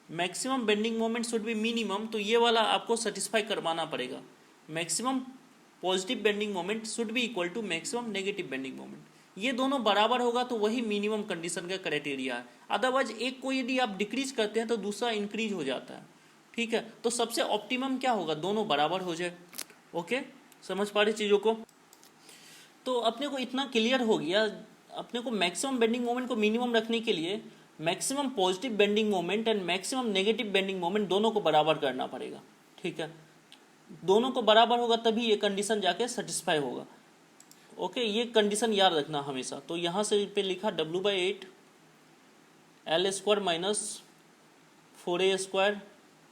maximum bending moment should be minimum, तो ये वाला आपको सेटिस्फाई करवाना पड़ेगा। Maximum positive bending moment should be equal to maximum negative bending moment. ये दोनों बराबर होगा तो वही मिनिमम कंडीशन का क्राइटेरिया है। अदरवाइज एक को यदि आप डिक्रीज करते हैं तो दूसरा इंक्रीज हो जाता है, ठीक है। तो सबसे ऑप्टिमम क्या होगा? दोनों बराबर हो जाए। ओके, समझ पा रही चीज़ों को? तो अपने को इतना क्लियर हो गया, अपने को मैक्सिमम बेंडिंग मोमेंट को मिनिमम रखने के लिए maximum positive bending moment and maximum negative bending moment दोनों को बराबर करना पड़ेगा, ठीक है। दोनों को बराबर होगा तभी ये कंडीशन जाके सेटिस्फाई होगा। ओके, ये कंडीशन याद रखना हमेशा। तो यहाँ से पे लिखा W/8 L² - 4a²,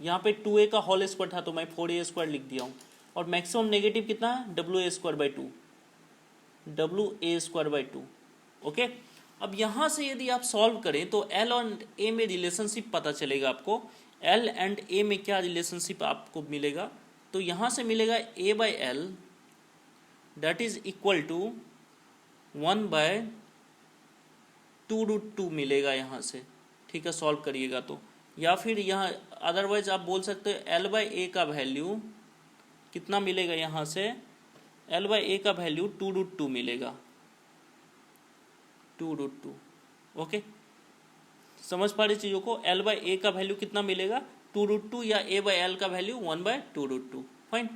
यहाँ पे 2a का होल स्क्वायर था तो मैं 4a² लिख दिया हूँ। और मैक्सिमम नेगेटिव कितना है? WA²/2, WA²/2। ओके, अब यहाँ से यदि आप सॉल्व करें तो L और A में रिलेशनशिप पता चलेगा आपको। L एंड A में क्या रिलेशनशिप आपको मिलेगा? तो यहाँ से मिलेगा A/L that is equal to 1/2√2 मिलेगा यहाँ से, ठीक है, सॉल्व करिएगा तो। या फिर यहाँ अदरवाइज आप बोल सकते हो L/A का वैल्यू कितना मिलेगा यहाँ से, L/A का वैल्यू 2√2 मिलेगा, 2√2। ओके, समझ पा रहे चीज़ों को। L/A का वैल्यू कितना मिलेगा, 2√2, या A/L का वैल्यू 1/2√2। फाइन,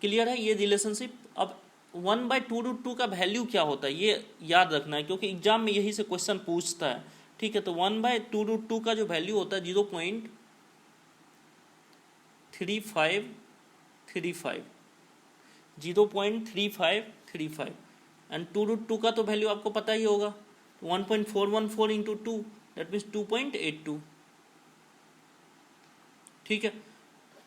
क्लियर है ये रिलेशनशिप। अब 1/2√2 का वैल्यू क्या होता है ये याद रखना है, क्योंकि एग्जाम में यही से क्वेश्चन पूछता है। ठीक है, तो 1/2√2 का जो वैल्यू होता है 0.3535, 0.3535, एंड 2√2 का तो वैल्यू आपको पता ही होगा, 1.414 इंटू 2, दैट मीन्स 2.82। ठीक है,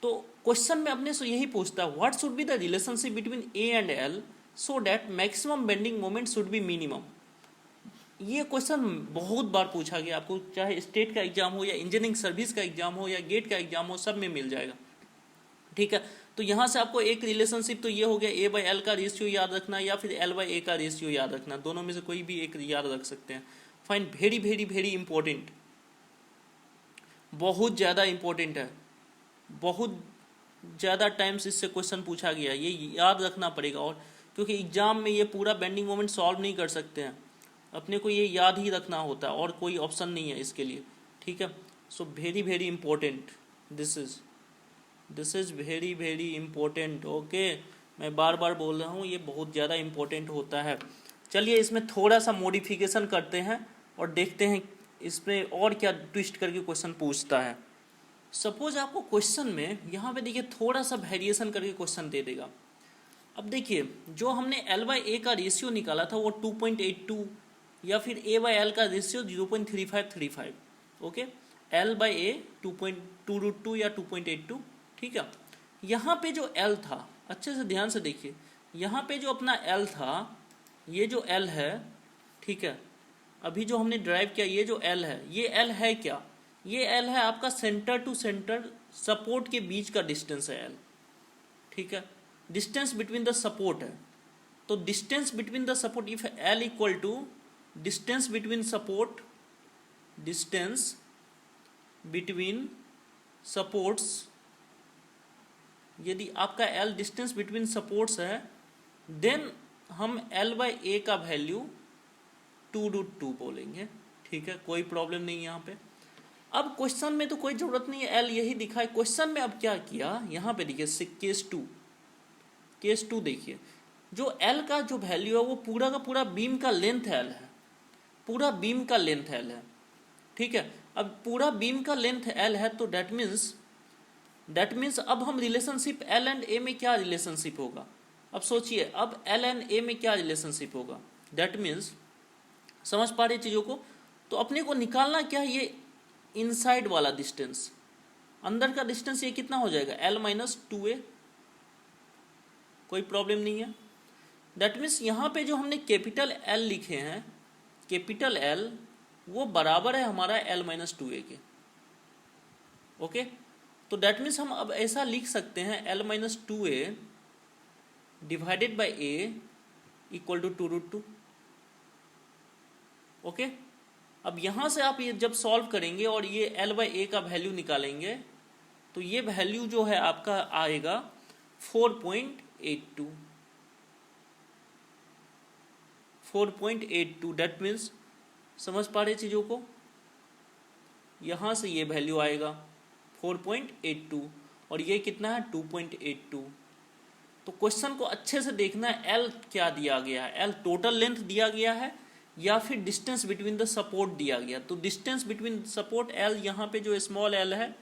तो क्वेश्चन में अपने से यही पूछता है, what should be the relationship between A and L so that maximum bending moment should be minimum. ये क्वेश्चन बहुत बार पूछा गया आपको, चाहे स्टेट का एग्जाम हो या इंजीनियरिंग सर्विस का एग्जाम हो या गेट का एग्जाम हो, सब में मिल जाएगा। ठीक है, तो यहाँ से आपको एक रिलेशनशिप तो ये हो गया, A/L का रेशियो याद रखना या फिर L/A का रेशियो याद रखना, दोनों में से कोई भी एक याद रख सकते हैं। Fine, very very very important, बहुत ज़्यादा इंपॉर्टेंट है, बहुत ज़्यादा टाइम्स इससे क्वेश्चन पूछा गया, ये याद रखना पड़ेगा। और क्योंकि एग्जाम में ये पूरा बेंडिंग मोमेंट सॉल्व नहीं कर सकते हैं, अपने को ये याद ही रखना होता है और कोई ऑप्शन नहीं है इसके लिए। ठीक है, so very very important, this is very very important. Okay, मैं बार बार बोल रहा हूँ, ये बहुत ज़्यादा इंपॉर्टेंट होता है। चलिए इसमें थोड़ा सा मॉडिफिकेशन करते हैं और देखते हैं इसमें और क्या ट्विस्ट करके क्वेश्चन पूछता है। सपोज आपको क्वेश्चन में यहाँ पे देखिए थोड़ा सा वेरिएशन करके क्वेश्चन दे देगा। अब देखिए जो हमने L/A का रेशियो निकाला था वो 2.82, या फिर A/L का रेशियो 0.3535। ओके, L/A 2.2√2 या 2.82। ठीक है, यहाँ पे जो L था, अच्छे से ध्यान से देखिए, यहाँ पे जो अपना L था, ये जो L है, ठीक है, अभी जो हमने ड्राइव किया ये जो L है, ये L है क्या, ये L है आपका सेंटर टू सेंटर सपोर्ट के बीच का डिस्टेंस है L। ठीक है, डिस्टेंस बिटवीन द सपोर्ट है, तो distance between the support, if L equal to distance between support, distance between supports, यदि आपका L डिस्टेंस बिटवीन सपोर्ट्स है, देन हम L/A का वैल्यू 2√2 बोलेंगे। ठीक है, कोई प्रॉब्लम नहीं है यहाँ पे। अब क्वेश्चन में तो कोई जरूरत नहीं है L यही दिखा है, क्वेश्चन में अब क्या किया, यहाँ पे देखिए केस टू देखिए, जो L का जो वैल्यू है वो पूरा का पूरा बीम का लेंथ L है, पूरा बीम का लेंथ L है। ठीक है, अब पूरा बीम का लेंथ L है, तो दैट मीन्स अब हम रिलेशनशिप L एंड A में क्या रिलेशनशिप होगा, अब सोचिए अब L एंड A में क्या रिलेशनशिप होगा। दैट मीन्स, समझ पा रहे चीज़ों को, तो अपने को निकालना क्या, ये इनसाइड वाला डिस्टेंस, अंदर का डिस्टेंस ये कितना हो जाएगा, L-2A, कोई प्रॉब्लम नहीं है। दैट मीन्स यहाँ पे जो हमने कैपिटल L लिखे हैं, कैपिटल L वो बराबर है हमारा L-2A के। ओके, तो दैट मीन्स हम अब ऐसा लिख सकते हैं L-2A divided by A equal to 2√2। Okay, अब यहाँ से आप ये जब सॉल्व करेंगे और ये L/A का वैल्यू निकालेंगे, तो ये वैल्यू जो है आपका आएगा 4.82, 4.82। दैट मीन्स, समझ पा रहे चीज़ों को, यहाँ से ये वैल्यू आएगा 4.82 और ये कितना है 2.82। तो क्वेश्चन को अच्छे से देखना है, L क्या दिया गया है, L टोटल लेंथ दिया गया है या फिर डिस्टेंस बिटवीन द सपोर्ट दिया गया। तो डिस्टेंस बिटवीन सपोर्ट L, यहाँ पे जो स्मॉल L है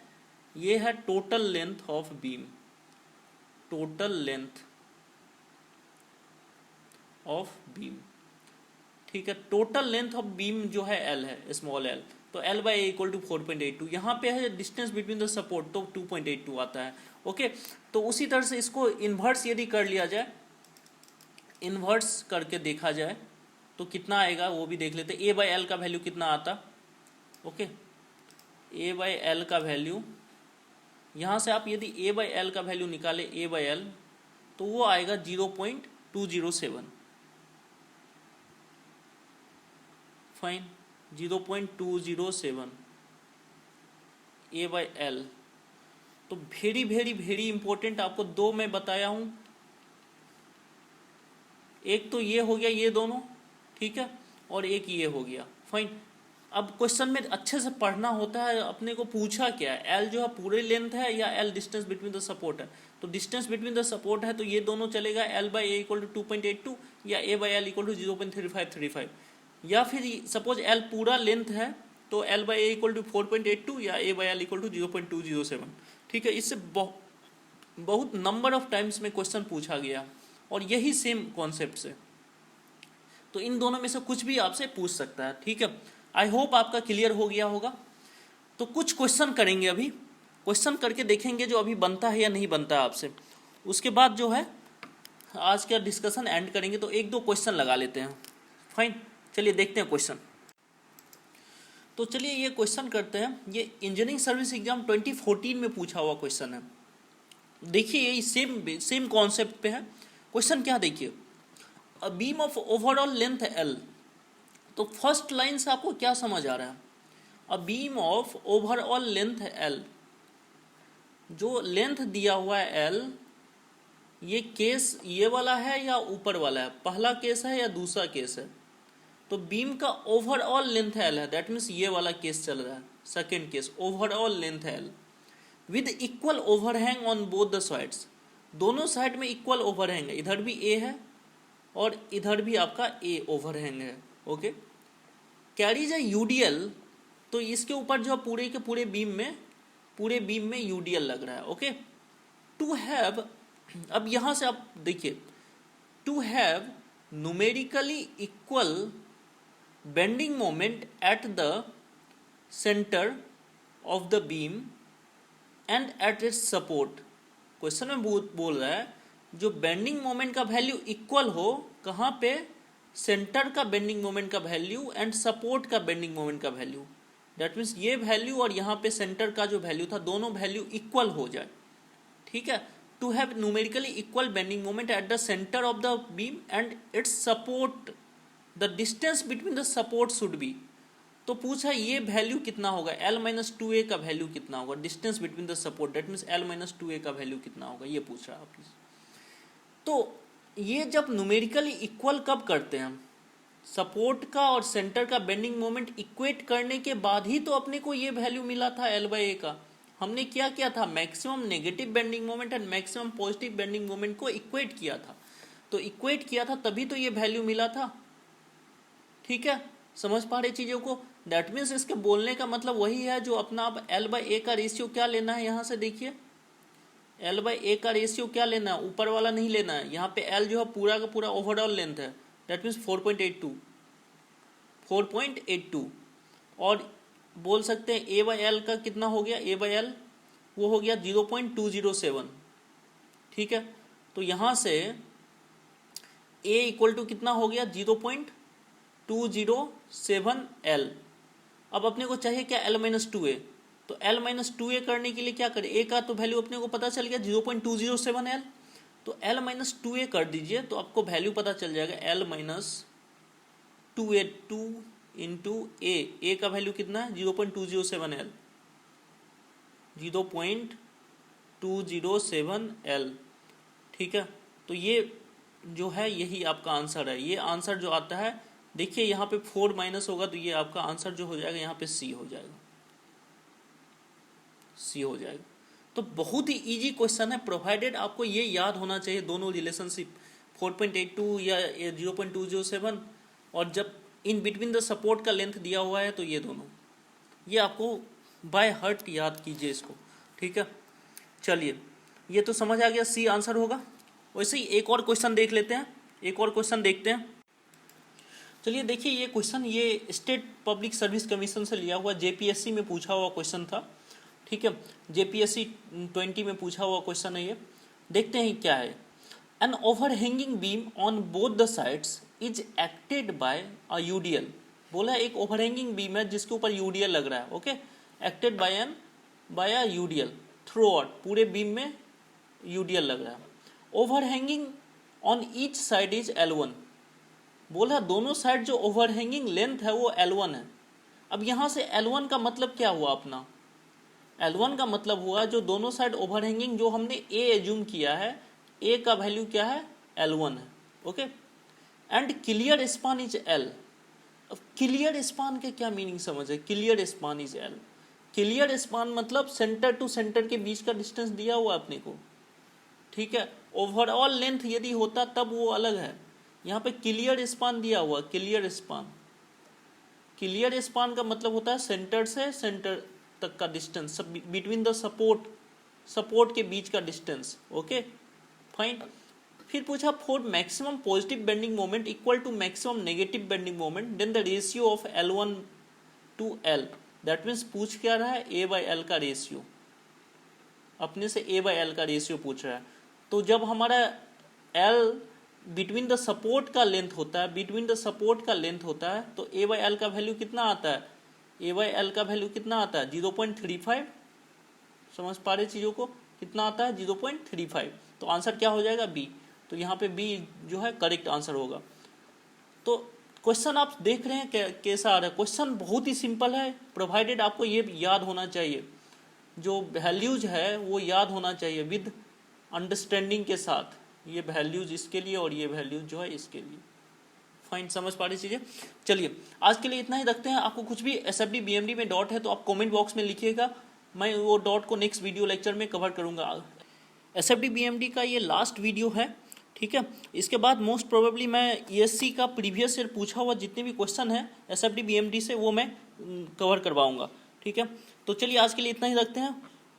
ये है total length of beam, total length of beam. ठीक है, टोटल लेंथ ऑफ बीम जो है L है, स्मॉल L, तो L/A इक्वल टू 4.82। यहाँ पे है डिस्टेंस बिटवीन द सपोर्ट, तो 2.82 आता है। ओके, तो उसी तरह से इसको इन्वर्स यदि कर लिया जाए, इन्वर्स करके देखा जाए तो कितना आएगा वो भी देख लेते। A/L का वैल्यू कितना आता, ओके, A/L का वैल्यू, यहाँ से आप यदि A/L का वैल्यू निकाले A/L, तो वो आएगा 0.207। Fine, 0.207 A/L। तो वेरी वेरी वेरी इंपॉर्टेंट, आपको दो मैं बताया हूं, एक तो ये हो गया ये दोनों, ठीक है, और एक ये हो गया, फाइन। अब क्वेश्चन में अच्छे से पढ़ना होता है, अपने को पूछा क्या है, एल जो है पूरे लेंथ है या L distance between the support है। तो डिस्टेंस बिटवीन द सपोर्ट है तो ये दोनों चलेगा, L by A equal to 2.82 या A by L equal to 0.3535, या फिर सपोज एल पूरा लेंथ है तो L by A equal to 4.82 या A by L equal to 0.207, ठीक है। इससे बहुत नंबर ऑफ टाइम्स में क्वेश्चन पूछा गया और यही सेम कॉन्सेप्ट से, तो इन दोनों में से कुछ भी आपसे पूछ सकता है, ठीक है। आई होप आपका क्लियर हो गया होगा। तो कुछ क्वेश्चन करेंगे, अभी क्वेश्चन करके देखेंगे जो अभी बनता है या नहीं बनता है आपसे, उसके बाद जो है आज का डिस्कशन एंड करेंगे। तो एक दो क्वेश्चन लगा लेते हैं, फाइन। चलिए देखते हैं क्वेश्चन। तो चलिए ये क्वेश्चन करते हैं, ये इंजीनियरिंग सर्विस एग्जाम 2014 में पूछा हुआ क्वेश्चन है। देखिए ये सेम कॉन्सेप्ट पे है क्वेश्चन। क्या देखिए, a beam of overall length L, तो फर्स्ट लाइन से आपको क्या समझ आ रहा है, a beam of overall length L, जो लेंथ दिया हुआ है एल, ये केस ये वाला है या ऊपर वाला है, पहला केस है या दूसरा केस है। तो बीम का ओवरऑल लेंथ एल है, दैट मीन्स ये वाला केस चल रहा है, second case overall length L with equal overhang on both the sides, दोनों साइड में इक्वल ओवरहैंग है, इधर भी ए है और इधर भी आपका ए ओवरहैंग है, ओके। कैरीज है यूडीएल, तो इसके ऊपर जो पूरे के पूरे बीम में यूडीएल लग रहा है, ओके। टू हैव, अब यहां से आप देखिए, to have numerically equal bending moment at the centre of the beam and at its support, question में बोल रहा है जो बेंडिंग मोमेंट का वैल्यू इक्वल हो, कहाँ पे, सेंटर का बेंडिंग मोमेंट का वैल्यू एंड सपोर्ट का बेंडिंग मोमेंट का वैल्यू, दैट मीन्स ये वैल्यू और यहाँ पे सेंटर का जो वैल्यू था दोनों वैल्यू इक्वल हो जाए, ठीक है। To have numerically equal bending moment at the centre of the beam and its support, the distance between the support should be, तो पूछा ये वैल्यू कितना होगा, L माइनस 2a का वैल्यू कितना होगा, distance between the support, that means L minus 2a का value कितना होगा, ये पूछ रहा है आपने। तो ये जब न्यूमेरिकली इक्वल कब करते हैं, सपोर्ट का और सेंटर का बेंडिंग मोमेंट इक्वेट करने के बाद ही तो अपने को ये वैल्यू मिला था L बाई ए का। हमने क्या किया था, maximum negative bending moment and maximum positive bending moment को इक्वेट किया था, तो इक्वेट किया था तभी तो ये वैल्यू मिला था, ठीक है। समझ पा रहे चीजों को, दैट मीन्स इसके बोलने का मतलब वही है जो अपना आप L बाई ए का रेशियो क्या लेना है, यहाँ से देखिए L बाई ए का रेशियो क्या लेना है, ऊपर वाला नहीं लेना है। यहाँ पे L जो है पूरा का पूरा ओवरऑल लेंथ है, दैट मीन्स 4.82, और बोल सकते हैं A बाई एल का कितना हो गया, A बाई एल वो हो गया 0.207, ठीक है। तो यहाँ से A इक्वल टू कितना हो गया 0.207 L। अब अपने को चाहिए क्या, L माइनस 2a, तो L माइनस 2a करने के लिए क्या करें, A का तो वैल्यू अपने को पता चल गया 0.207 L, तो L माइनस 2a कर दीजिए तो आपको वैल्यू पता चल जाएगा, L minus 2a, 2 into A का वैल्यू कितना है 0.207 L, 0.207 L, ठीक है। तो ये जो है यही आपका आंसर है। ये आंसर जो आता है, देखिए यहाँ पे 4 माइनस होगा तो ये आपका आंसर जो हो जाएगा यहाँ पे C हो जाएगा, C हो जाएगा। तो बहुत ही इजी क्वेश्चन है, प्रोवाइडेड आपको ये याद होना चाहिए दोनों रिलेशनशिप 4.82 या 0.207, और जब इन बिटवीन द सपोर्ट का लेंथ दिया हुआ है तो ये दोनों, ये आपको बाय हार्ट याद कीजिए इसको, ठीक है। चलिए ये तो समझ आ गया, C आंसर होगा। वैसे ही एक और क्वेश्चन देख लेते हैं, एक और क्वेश्चन देखते हैं। चलिए देखिए ये क्वेश्चन ये स्टेट पब्लिक सर्विस कमीशन से लिया हुआ JPSC में पूछा हुआ क्वेश्चन था, ठीक है। JPSC 20 में पूछा हुआ क्वेश्चन है ये, देखते हैं क्या है। An overhanging beam on both the sides is acted by a UDL, बोला एक ओवरहैंगिंग बीम है जिसके ऊपर UDL लग रहा है, okay. Acted by a UDL through out, पूरे बीम में UDL लग रहा है। Overhanging on each side is L1, बोला दोनों साइड जो ओवरहैंगिंग लेंथ है वो L1 है। अब यहाँ से L1 का मतलब क्या हुआ अपना, L1 का मतलब हुआ जो दोनों साइड ओवरहैंगिंग जो हमने A एज्यूम किया है, A का वैल्यू क्या है, L1 है, okay. And clear span is L। अब क्लियर स्पान के क्या मीनिंग समझे, clear span is L। Clear span मतलब सेंटर टू सेंटर के बीच का डिस्टेंस दिया हुआ अपने को, ठीक है। ओवरऑल लेंथ यदि होता तब वो अलग है, यहाँ पे क्लियर स्पान दिया हुआ, क्लियर स्पान। क्लियर स्पान का मतलब होता है सेंटर से सेंटर तक का डिस्टेंस, बिटवीन द सपोर्ट के बीच का डिस्टेंस, ओके फाइन। फिर पूछा for maximum positive bending moment equal to maximum negative bending moment then the ratio of L1 to L। That means पूछ क्या रहा है, A/L का रेशियो, अपने से A/L का रेशियो पूछ रहा है। तो जब हमारा L बिटवीन द सपोर्ट का लेंथ होता है, बिटवीन द सपोर्ट का लेंथ होता है, तो A/L का वैल्यू कितना आता है, A/L का वैल्यू कितना आता है 0.35। समझ पा रहे चीज़ों को, कितना आता है 0.35। तो आंसर क्या हो जाएगा बी। तो यहाँ पे बी जो है करेक्ट आंसर होगा। तो क्वेश्चन आप देख रहे हैं कैसा आ रहा है, क्वेश्चन बहुत ही सिंपल है, प्रोवाइडेड आपको ये याद होना चाहिए, जो वैल्यूज है वो याद होना चाहिए विद अंडरस्टैंडिंग के साथ, ये वैल्यूज इसके लिए और ये वैल्यूज जो है इसके लिए। फाइन, समझ पा रही चीजें। चलिए आज के लिए इतना ही रखते हैं। आपको कुछ भी SFD BMD में डॉट है तो आप कमेंट बॉक्स में लिखिएगा, मैं वो डॉट को नेक्स्ट वीडियो लेक्चर में कवर करूंगा। SFD BMD का ये लास्ट वीडियो है, ठीक है। इसके बाद मोस्ट प्रोबेबली मैं ESC का प्रीवियस ईयर पूछा हुआ जितने भी क्वेश्चन है SFD BMD से वो मैं कवर करवाऊंगा, ठीक है। तो चलिए आज के लिए इतना ही रखते हैं।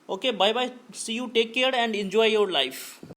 Okay, bye bye, see you, take care and enjoy your life.